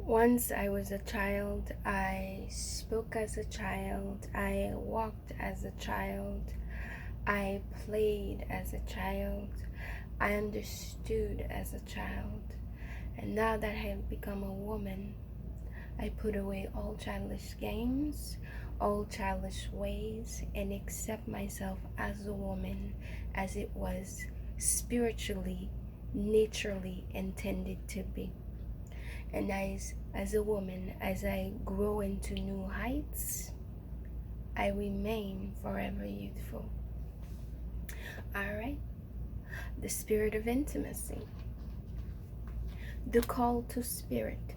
Once I was a child, I spoke as a child, I walked as a child, I played as a child, I understood as a child. And now that I have become a woman, I put away all childish games, all childish ways, and accept myself as a woman as it was spiritually, naturally intended to be. And as a woman, as I grow into new heights, I remain forever youthful. All right. The spirit of intimacy. The call to spirit.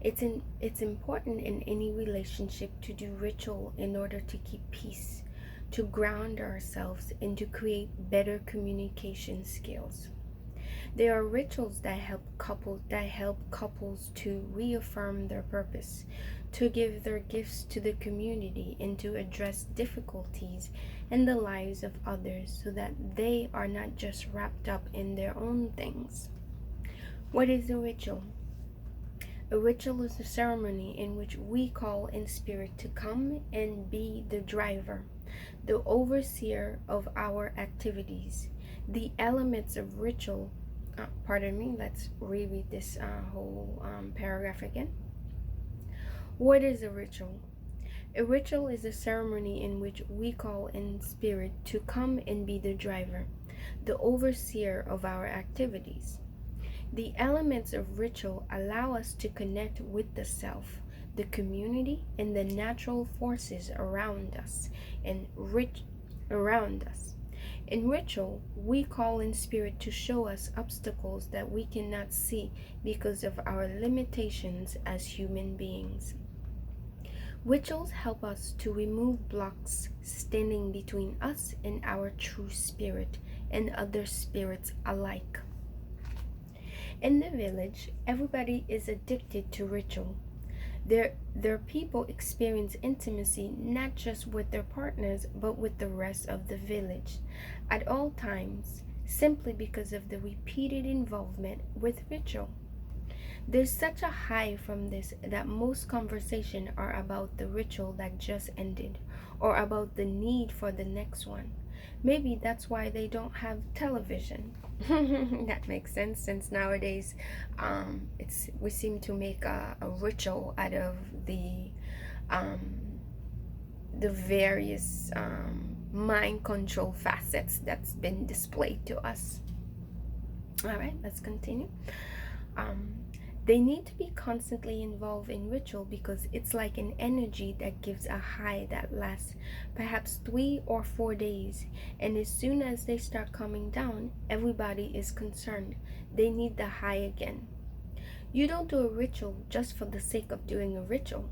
It's important in any relationship to do ritual in order to keep peace, to ground ourselves, and to create better communication skills. There are rituals that help couples to reaffirm their purpose, to give their gifts to the community, and to address difficulties in the lives of others so that they are not just wrapped up in their own things. What is a ritual? A ritual is a ceremony in which we call in spirit to come and be the driver, the overseer of our activities. The elements of ritual, let's reread this whole paragraph again. What is a ritual? A ritual is a ceremony in which we call in spirit to come and be the driver, the overseer of our activities. The elements of ritual allow us to connect with the self, the community, and the natural forces around us and around us. In ritual, we call in spirit to show us obstacles that we cannot see because of our limitations as human beings. Rituals help us to remove blocks standing between us and our true spirit and other spirits alike. In the village, everybody is addicted to ritual. Their people experience intimacy not just with their partners, but with the rest of the village at all times, simply because of the repeated involvement with ritual. There's such a high from this that most conversations are about the ritual that just ended or about the need for the next one. Maybe that's why they don't have television. That makes sense since nowadays we seem to make a ritual out of um, the various mind control facets that's been displayed to us. All right, let's continue. Um, they need to be constantly involved in ritual because it's like an energy that gives a high that lasts perhaps 3 or 4 days. And as soon as they start coming down, everybody is concerned. They need the high again. You don't do a ritual just for the sake of doing a ritual.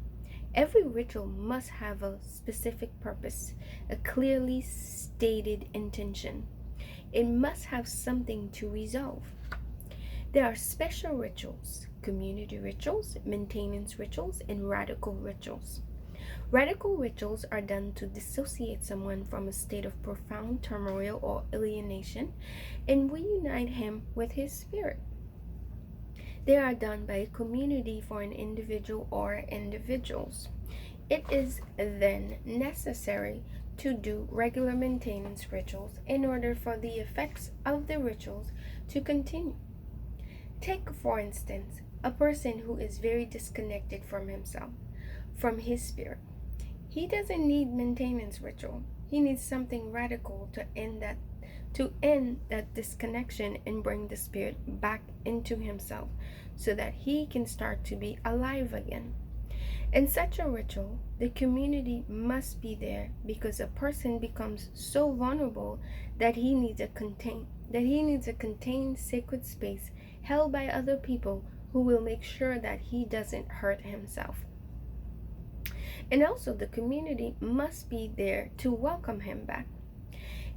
Every ritual must have a specific purpose, a clearly stated intention. It must have something to resolve. There are special rituals, community rituals, maintenance rituals, and radical rituals. Radical rituals are done to dissociate someone from a state of profound turmoil or alienation and reunite him with his spirit. They are done by a community for an individual or individuals. It is then necessary to do regular maintenance rituals in order for the effects of the rituals to continue. Take, for instance, a person who is very disconnected from himself, from his spirit. He doesn't need maintenance ritual. He needs something radical to end that disconnection and bring the spirit back into himself so that he can start to be alive again. In such a ritual, the community must be there because a person becomes so vulnerable that he needs a contained sacred space held by other people who will make sure that he doesn't hurt himself. And also, the community must be there to welcome him back.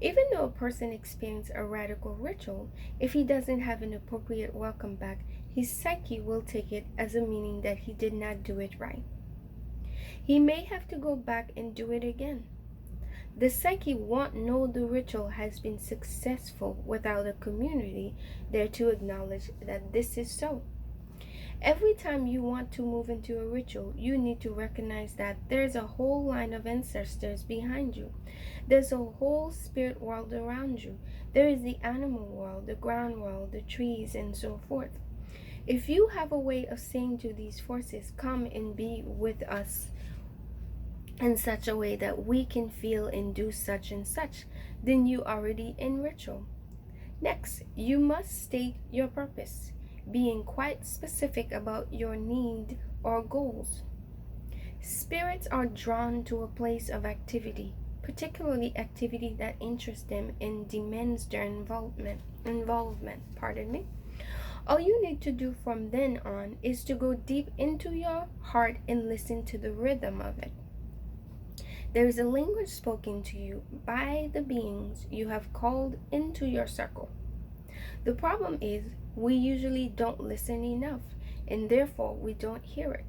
Even though a person experiences a radical ritual, if he doesn't have an appropriate welcome back, his psyche will take it as a meaning that he did not do it right. He may have to go back and do it again. The psyche won't know the ritual has been successful without a community there to acknowledge that this is so. Every time you want to move into a ritual, you need to recognize that there's a whole line of ancestors behind you. There's a whole spirit world around you. There is the animal world, the ground world, the trees, and so forth. If you have a way of saying to these forces, come and be with us in such a way that we can feel and do such and such, then you already in ritual. Next, you must state your purpose, being quite specific about your need or goals. Spirits are drawn to a place of activity, particularly activity that interests them and demands their involvement. Pardon me. All you need to do from then on is to go deep into your heart and listen to the rhythm of it. There is a language spoken to you by the beings you have called into your circle. The problem is we usually don't listen enough, and therefore we don't hear it.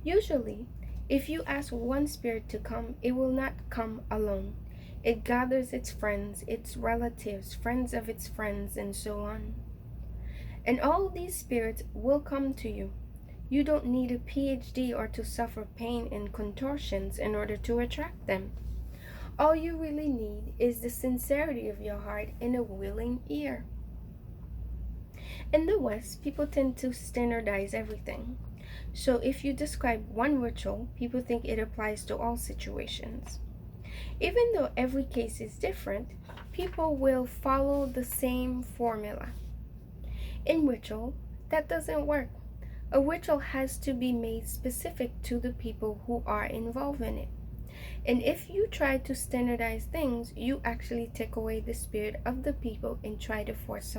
Usually, if you ask one spirit to come, it will not come alone. It gathers its friends, its relatives, friends of its friends, and so on. And all these spirits will come to you. You don't need a PhD or to suffer pain and contortions in order to attract them. All you really need is the sincerity of your heart and a willing ear. In the West, people tend to standardize everything. So if you describe one ritual, people think it applies to all situations. Even though every case is different, people will follow the same formula. In ritual, that doesn't work. A ritual has to be made specific to the people who are involved in it. And if you try to standardize things, you actually take away the spirit of the people and try to force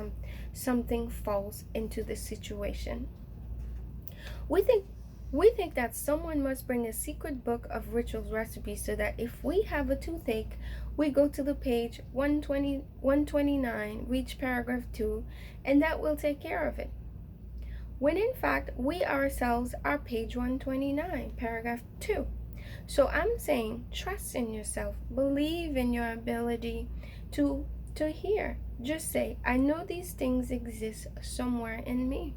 something false into the situation. We think that someone must bring a secret book of rituals recipes so that if we have a toothache, we go to the page 129, reach paragraph 2, and that will take care of it. When in fact, we ourselves are page 129, paragraph 2. So I'm saying, trust in yourself, believe in your ability to hear. Just say, I know these things exist somewhere in me.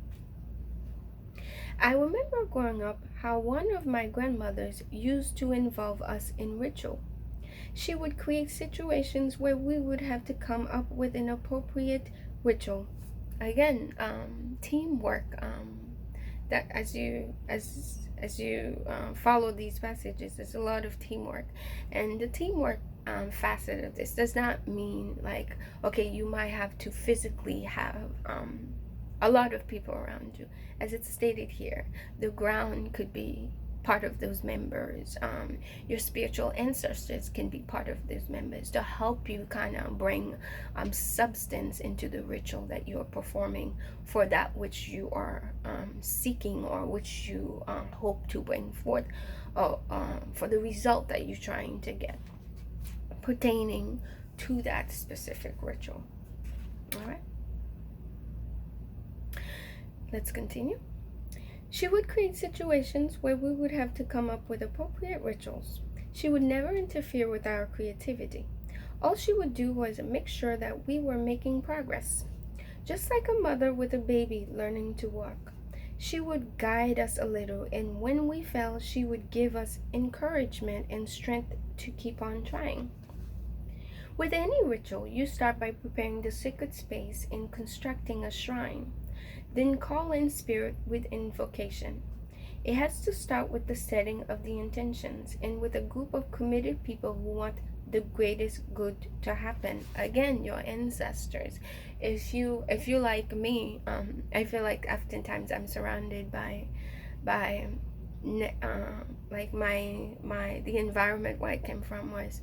I remember growing up how one of my grandmothers used to involve us in ritual. She would create situations where we would have to come up with an appropriate ritual. Again, teamwork. That as you follow these passages, there's a lot of teamwork, and the teamwork facet of this does not mean like, okay, you might have to physically have a lot of people around you. As it's stated here, the ground could be part of those members. Your spiritual ancestors can be part of those members to help you kind of bring substance into the ritual that you are performing for that which you are seeking, or which you hope to bring forth, or for the result that you're trying to get pertaining to that specific ritual. All right, let's continue. She would create situations where we would have to come up with appropriate rituals. She would never interfere with our creativity. All she would do was make sure that we were making progress. Just like a mother with a baby learning to walk, she would guide us a little, and when we fell, she would give us encouragement and strength to keep on trying. With any ritual, you start by preparing the sacred space and constructing a shrine. Then call in spirit with invocation. It has to start with the setting of the intentions and with a group of committed people who want the greatest good to happen. Again, your ancestors. If you like me, I feel like oftentimes I'm surrounded by like the environment where I came from was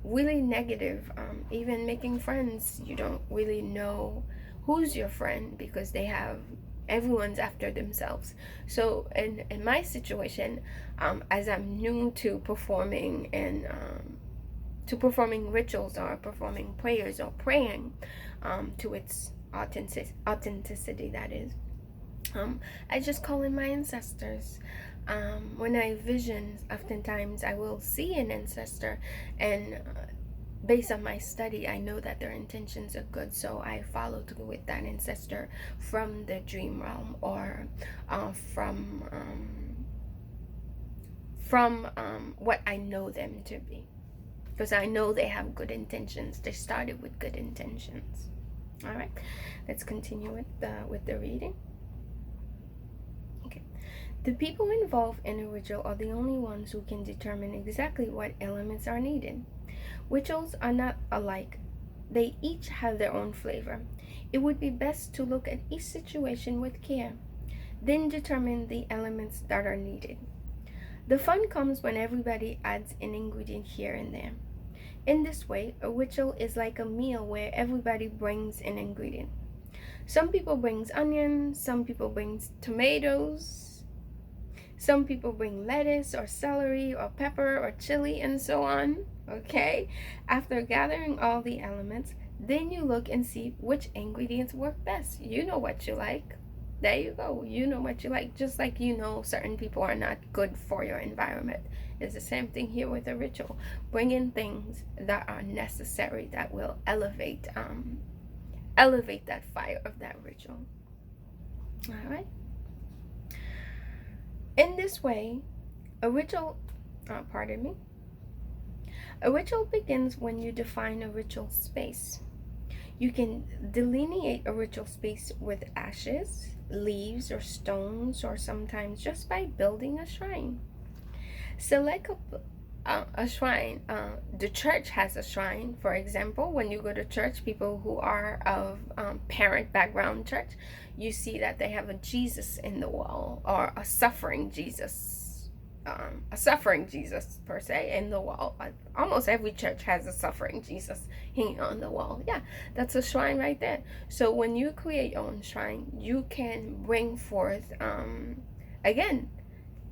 really negative. Even making friends, you don't really know who's your friend because everyone's after themselves. So in my situation, as I'm new to performing and to performing rituals or performing prayers or praying to its authenticity, that is, I just call in my ancestors. When I vision, oftentimes I will see an ancestor, and based on my study, I know that their intentions are good, so I follow through with that ancestor from the dream realm, or from what I know them to be, because I know they have good intentions. They started with good intentions. All right, let's continue with the reading. Okay. The people involved in a ritual are the only ones who can determine exactly what elements are needed. Rituals are not alike. They each have their own flavor. It would be best to look at each situation with care, then determine the elements that are needed. The fun comes when everybody adds an ingredient here and there. In this way, a ritual is like a meal where everybody brings an ingredient. Some people brings onions, some people brings tomatoes, some people bring lettuce or celery or pepper or chili and so on. Okay? After gathering all the elements, then you look and see which ingredients work best. You know what you like. There you go. You know what you like. Just like you know certain people are not good for your environment. It's the same thing here with a ritual. Bring in things that are necessary, that will elevate that fire of that ritual. All right. In this way, a ritual, pardon me, a ritual begins when you define a ritual space. You can delineate a ritual space with ashes, leaves, or stones, or sometimes just by building a shrine. Select a shrine. The church has a shrine. For example, when you go to church, people who are of parent background church, you see that they have a Jesus in the wall, or a suffering Jesus. A suffering Jesus per se in the wall. Almost every church has a suffering Jesus hanging on the wall. Yeah, that's a shrine right there. So when you create your own shrine, you can bring forth again,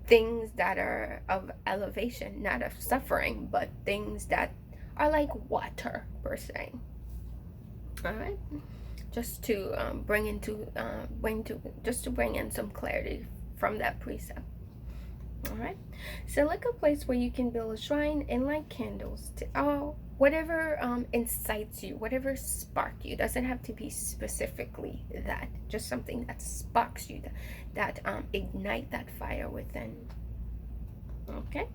things that are of elevation, not of suffering, but things that are like water per se. All right, just to bring in some clarity from that precept. All right, select a place where you can build a shrine and light candles to whatever incites you, whatever spark you. Doesn't have to be specifically that, just something that sparks you, that ignite that fire within. Okay,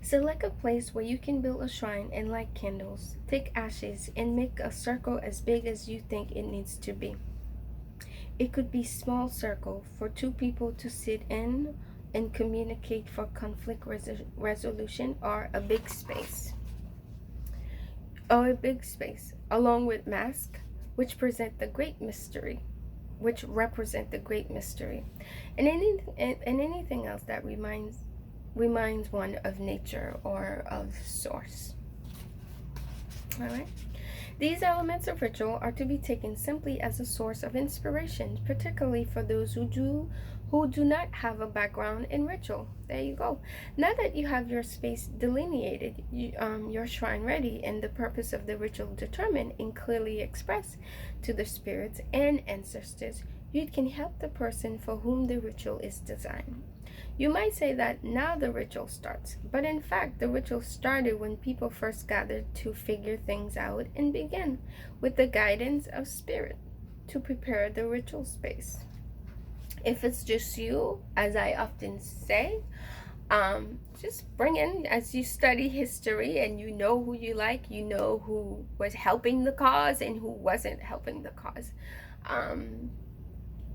select a place where you can build a shrine and light candles. Take ashes and make a circle as big as you think it needs to be. It could be small circle for two people to sit in and communicate for conflict resolution, or a big space. Along with mask, which represent the great mystery, and anything else that reminds one of nature or of source. All right. These elements of ritual are to be taken simply as a source of inspiration, particularly for those who do not have a background in ritual. There you go. Now that you have your space delineated, your shrine ready, and the purpose of the ritual determined and clearly expressed to the spirits and ancestors, you can help the person for whom the ritual is designed. You might say that now the ritual starts, but in fact, the ritual started when people first gathered to figure things out and begin, with the guidance of spirit, to prepare the ritual space. If it's just you, as I often say, just bring in, as you study history and you know who you like, you know who was helping the cause and who wasn't helping the cause.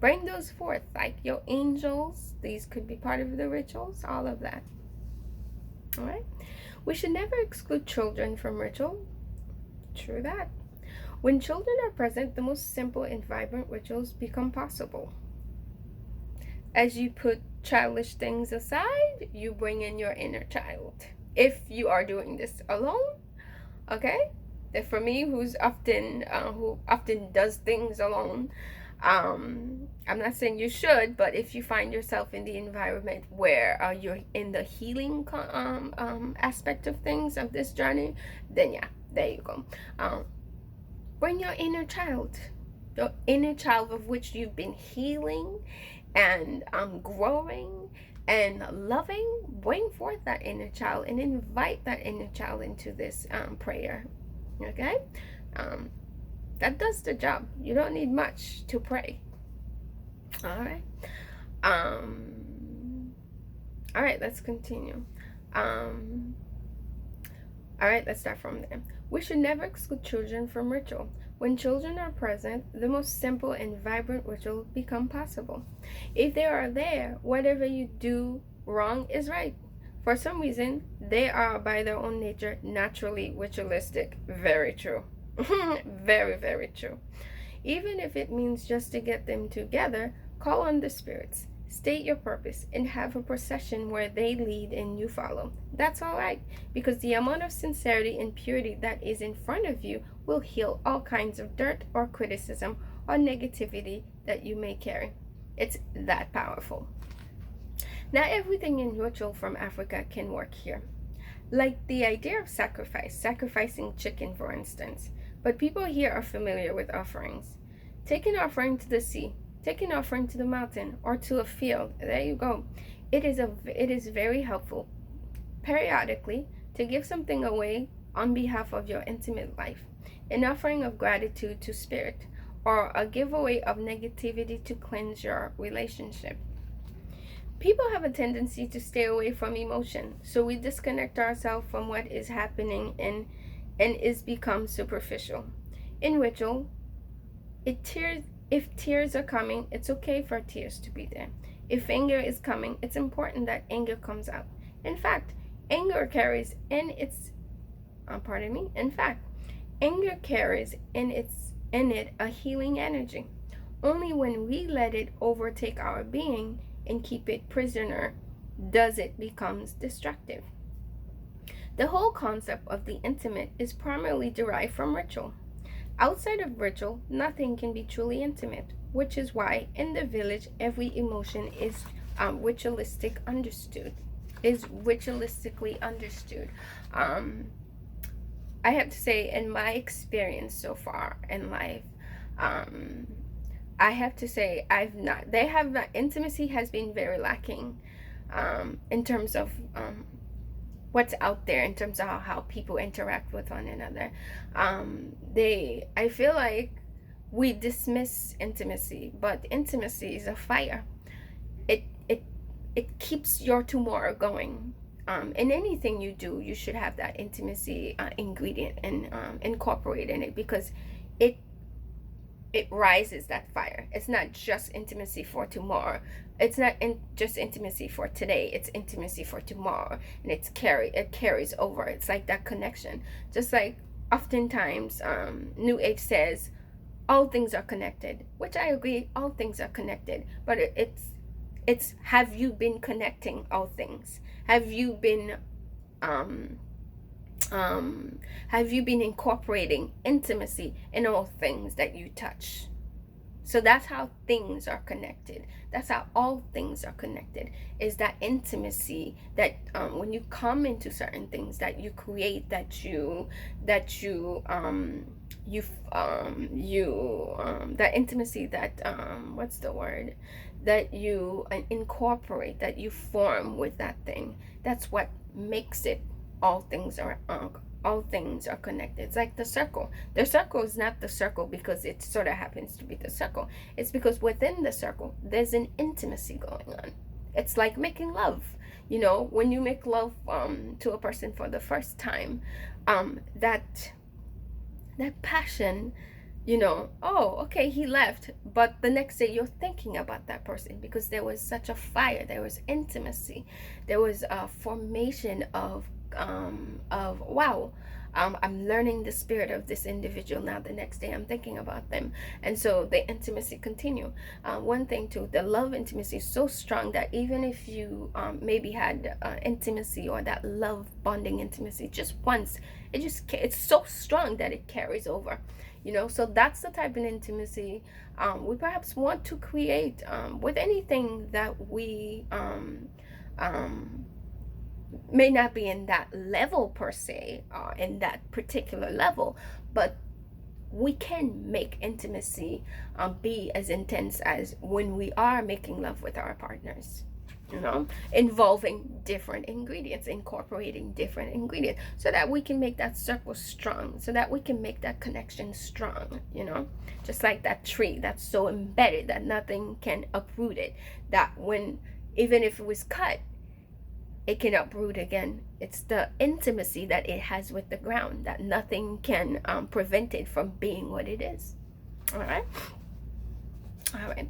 Bring those forth, like your angels. These could be part of the rituals, all of that. All right. We should never exclude children from ritual. True that. When children are present, the most simple and vibrant rituals become possible. As you put childish things aside, you bring in your inner child. If you are doing this alone, okay? For me, who often does things alone, I'm not saying you should, but if you find yourself in the environment where you're in the healing aspect of things, of this journey, then yeah, there you go. Bring your inner child, of which you've been healing and growing, And loving, bring forth that inner child and invite that inner child into this prayer. Okay? Um, that does the job. You don't need much to pray. All right. All right, let's continue. All right, let's start from there. We should never exclude children from ritual. When children are present, the most simple and vibrant ritual become possible. If they are there, whatever you do wrong is right. For some reason, they are by their own nature naturally ritualistic. Very true. Very, very true. Even if it means just to get them together, call on the spirits. State your purpose and have a procession where they lead and you follow. That's all right, because the amount of sincerity and purity that is in front of you will heal all kinds of dirt or criticism or negativity that you may carry. It's that powerful. Not everything in ritual from Africa can work here. Like the idea of sacrifice, sacrificing chicken for instance. But people here are familiar with offerings. Take an offering to the sea, take an offering to the mountain or to a field. There you go. It is very helpful periodically to give something away on behalf of your intimate life. An offering of gratitude to spirit, or a giveaway of negativity to cleanse your relationship. People have a tendency to stay away from emotion, so we disconnect ourselves from what is happening and is become superficial. In ritual, if tears are coming, it's okay for tears to be there. If anger is coming, it's important that anger comes out. In fact, anger carries in its in fact, anger carries in it a healing energy. Only when we let it overtake our being and keep it prisoner does it becomes destructive. The whole concept of the intimate is primarily derived from ritual. Outside of ritual, nothing can be truly intimate, which is why in the village every emotion is ritualistically understood. I have to say, in my experience so far in life, I have to say intimacy has been very lacking in terms of what's out there, in terms of how people interact with one another. I feel like we dismiss intimacy, but intimacy is a fire. It keeps your tomorrow going. In anything you do, you should have that intimacy ingredient and incorporate in it, because it rises that fire. It's not just intimacy for tomorrow. It's not just intimacy for today. It's intimacy for tomorrow, and it carries over. It's like that connection. Just like oftentimes, New Age says all things are connected, which I agree. All things are connected, but it's have you been connecting all things? Have you been incorporating intimacy in all things that you touch? So that's how things are connected. That's how all things are connected, is that intimacy that when you come into certain things that you create, that intimacy that what's the word, that you incorporate, that you form with that thing. That's what makes it all things are connected. It's like the circle. The circle is not the circle because it sort of happens to be the circle. It's because within the circle there's an intimacy going on. It's like making love. You know, when you make love to a person for the first time, that passion, you know, oh, okay, he left, but the next day you're thinking about that person because there was such a fire, there was intimacy, there was a formation of wow, I'm learning the spirit of this individual. Now the next day I'm thinking about them, and so the intimacy continue. One thing too, the love intimacy is so strong that even if you maybe had intimacy or that love bonding intimacy just once, it's so strong that it carries over, you know. So that's the type of intimacy we perhaps want to create with anything that we may not be in that level per se, in that particular level, but we can make intimacy be as intense as when we are making love with our partners. you know, involving different ingredients, incorporating different ingredients, so that we can make that circle strong, so that we can make that connection strong, you know, just like that tree that's so embedded that nothing can uproot it, that when, even if it was cut, it can uproot again. It's the intimacy that it has with the ground that nothing can prevent it from being what it is. All right. All right.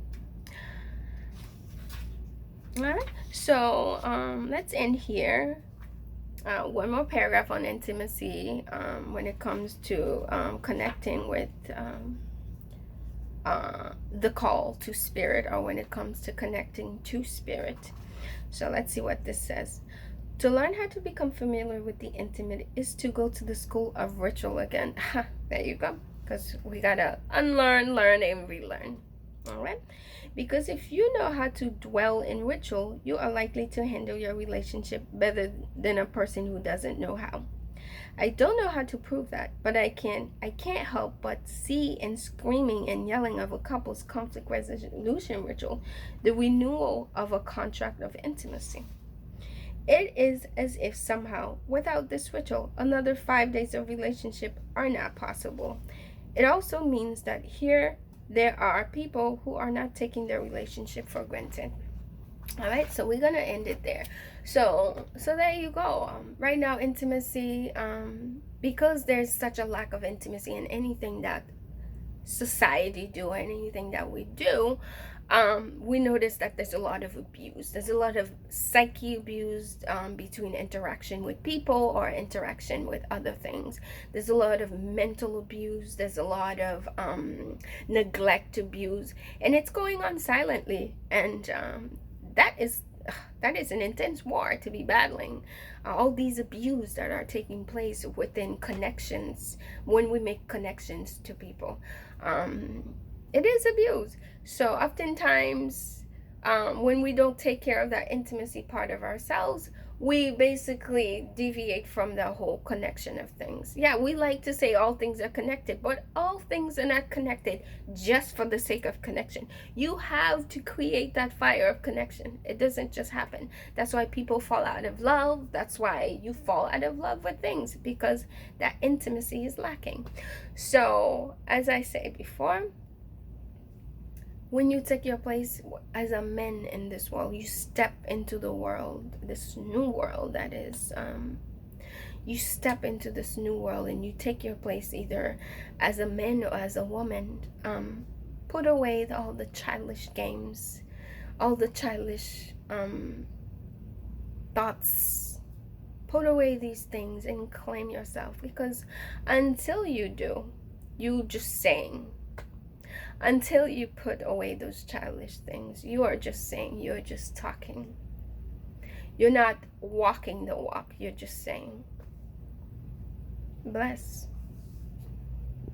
All right. So let's end here. One more paragraph on intimacy when it comes to connecting with the call to spirit, or when it comes to connecting to spirit. So let's see what this says. To learn how to become familiar with the intimate is to go to the school of ritual again. There you go. Because we gotta unlearn, learn, and relearn. All right? Because if you know how to dwell in ritual, you are likely to handle your relationship better than a person who doesn't know how. I don't know how to prove that, but I can't help but see in screaming and yelling of a couple's conflict resolution ritual the renewal of a contract of intimacy. It is as if somehow, without this ritual, another 5 days of relationship are not possible. It also means that here there are people who are not taking their relationship for granted. All right, so we're gonna end it there. So there you go. Right now, intimacy, because there's such a lack of intimacy in anything that society do and anything that we do, we notice that there's a lot of abuse. There's a lot of psyche abuse between interaction with people or interaction with other things. There's a lot of mental abuse. There's a lot of neglect abuse, and it's going on silently. And that is an intense war to be battling. All these abuse that are taking place within connections, when we make connections to people, it is abuse. So oftentimes, when we don't take care of that intimacy part of ourselves, we basically deviate from the whole connection of things. Yeah, we like to say all things are connected, but all things are not connected just for the sake of connection. You have to create that fire of connection. It doesn't just happen. That's why people fall out of love. That's why you fall out of love with things, because that intimacy is lacking. So, as I said before, when you take your place as a man in this world, you step into the world, this new world that is, you step into this new world and you take your place either as a man or as a woman. Put away all the childish games, all the childish thoughts. Put away these things and claim yourself, because until you do, you just saying. Until you put away those childish things, you are just saying, you're just talking. You're not walking the walk, you're just saying. Bless.